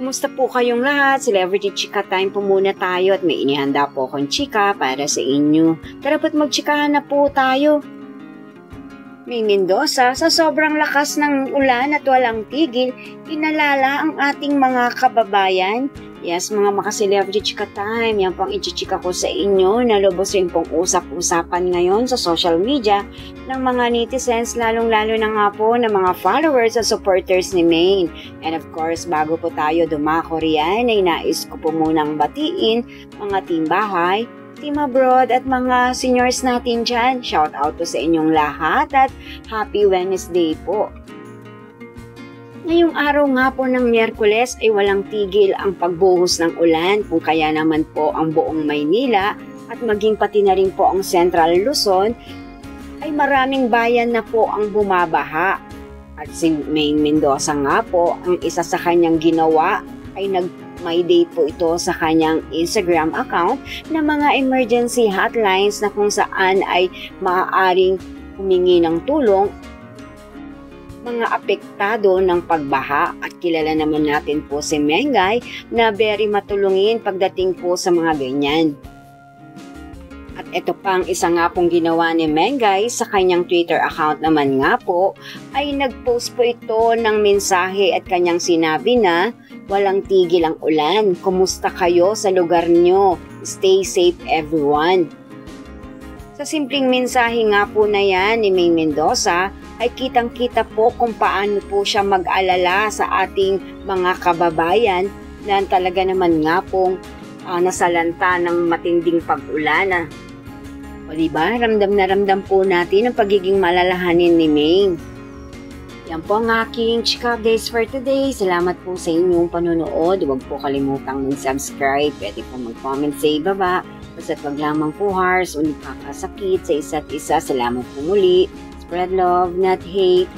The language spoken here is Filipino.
Kumusta po kayong lahat? Celebrity Chika Time po muna tayo at may inihanda po akong chika para sa inyo. Tara po't magchikahan na po tayo. May Mendoza, sa sobrang lakas ng ulan at walang tigil, inalala ang ating mga kababayan. Yes, mga maka-Celebrity Chika Time, yan pong ichichika ko sa inyo na lubos rin pong usap-usapan ngayon sa social media ng mga netizens, lalong-lalo na nga po ng mga followers at supporters ni Maine. And of course, bago po tayo dumako riyan, ay nais ko po munang batiin mga team bahay, team abroad at mga seniors natin dyan. Shout out po sa inyong lahat at happy Wednesday po. Ngayong araw nga po ng Miyerkules ay walang tigil ang pagbuhos ng ulan, kung kaya naman po ang buong Maynila at maging pati na rin po ang Central Luzon ay maraming bayan na po ang bumabaha. At si Maine Mendoza nga po, ang isa sa kanyang ginawa ay may day po ito sa kanyang Instagram account na mga emergency hotlines na kung saan ay maaaring humingi ng tulong mga apektado ng pagbaha. At kilala naman natin po si Mengay na very matulungin pagdating po sa mga ganyan. At ito pang isa nga pong ginawa ni Mengay sa kanyang Twitter account naman nga po ay nagpost po ito ng mensahe at kanyang sinabi na walang tigil ang ulan. Kumusta kayo sa lugar nyo? Stay safe everyone. Sa simpleng mensahe nga po na yan ni Maine Mendoza ay kitang-kita po kung paano po siya mag-alala sa ating mga kababayan na talaga naman nga pong nasalanta ng matinding pag-ulan. O diba, ramdam na ramdam po natin ang pagiging malalahanin ni Maine. Yan po ang aking chika updates for today. Salamat po sa inyong panonood. Huwag po kalimutang mag-subscribe. Pwede po mag-comment sa ibaba. Basta't wag lamang po harsh o nakakasakit sa isa't isa. Salamat po muli. Spread love, not hate.